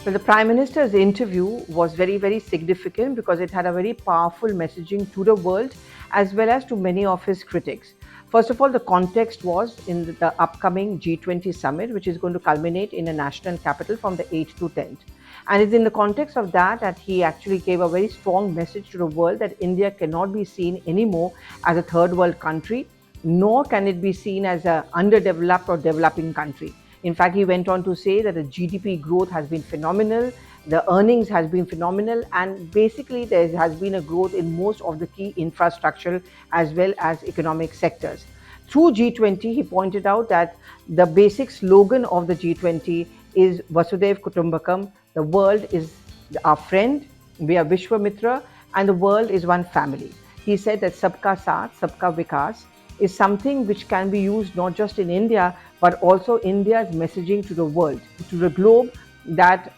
Well, the Prime Minister's interview was very significant because it had a very powerful messaging to the world as well as to many of his critics. First of all, the context was in the upcoming G20 Summit, which is going to culminate in a national capital from the 8th to 10th. And it's in the context of that he actually gave a very strong message to the world that India cannot be seen anymore as a third world country, nor can it be seen as an underdeveloped or developing country. In fact, he went on to say that the GDP growth has been phenomenal, the earnings has been phenomenal, and basically there has been a growth in most of the key infrastructural as well as economic sectors. Through G20, he pointed out that the basic slogan of the G20 is Vasudhaiv Kutumbakam, the world is our friend, we are Vishwamitra, and the world is one family. He said that Sabka Saath, Sabka Vikas is something which can be used not just in India, but also India's messaging to the world, to the globe, that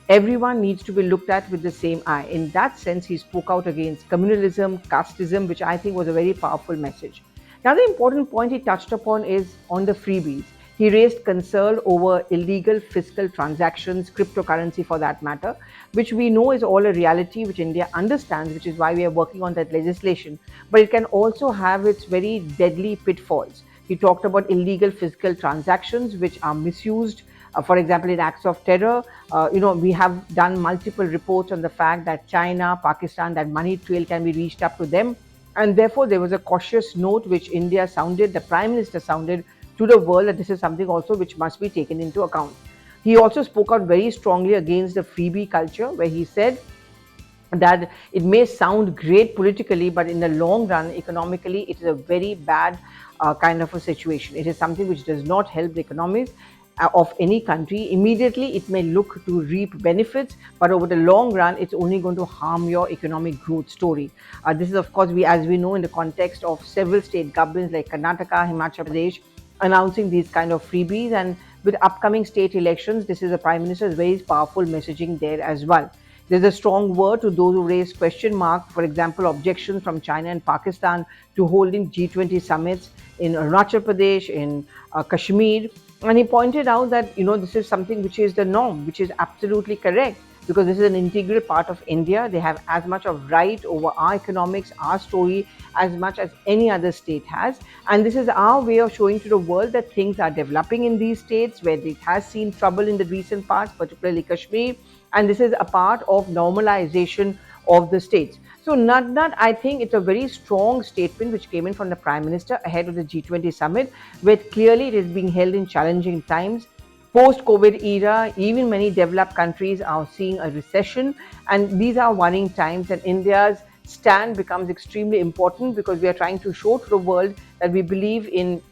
everyone needs to be looked at with the same eye. In that sense, he spoke out against communalism, casteism, which I think was a very powerful message. Now, the important point he touched upon is on the freebies. He raised concern over illegal fiscal transactions, cryptocurrency for that matter, which we know is all a reality which India understands, which is why we are working on that legislation. But it can also have its very deadly pitfalls. He talked about illegal fiscal transactions which are misused. For example, in acts of terror, we have done multiple reports on the fact that China, Pakistan, that money trail can be reached up to them. And therefore, there was a cautious note which India sounded, the Prime Minister sounded to the world, that this is something also which must be taken into account. He also spoke out very strongly against the freebie culture, where he said that it may sound great politically, but in the long run, economically, it is a very bad kind of a situation. It is something which does not help the economies of any country. Immediately, it may look to reap benefits, but over the long run, it's only going to harm your economic growth story. This is, of course, as we know, in the context of several state governments like Karnataka, Himachal Pradesh, announcing these kind of freebies, and with upcoming state elections, this is the Prime Minister's very powerful messaging there as well. There's a strong word to those who raise question mark, for example, objections from China and Pakistan to holding G20 summits in Arunachal Pradesh, in Kashmir. And he pointed out that, this is something which is the norm, which is absolutely correct, because this is an integral part of India. They have as much of right over our economics, our story, as much as any other state has. And this is our way of showing to the world that things are developing in these states where it has seen trouble in the recent past, particularly Kashmir. And this is a part of normalization of the states. So I think it's a very strong statement which came in from the Prime Minister ahead of the G20 summit, where clearly it is being held in challenging times. Post-COVID era, even many developed countries are seeing a recession, and these are worrying times, and India's stand becomes extremely important because we are trying to show to the world that we believe in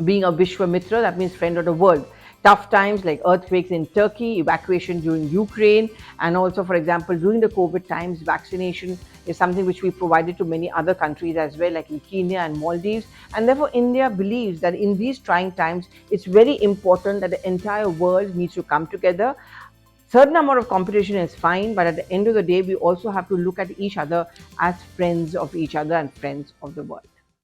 being a Vishwamitra, that means friend of the world. Tough times like earthquakes in Turkey, evacuation during Ukraine, and also, for example, during the COVID times, vaccination is something which we provided to many other countries as well, like in Kenya and Maldives. And therefore, India believes that in these trying times, it's very important that the entire world needs to come together. Certain amount of competition is fine, but at the end of the day, we also have to look at each other as friends of each other and friends of the world.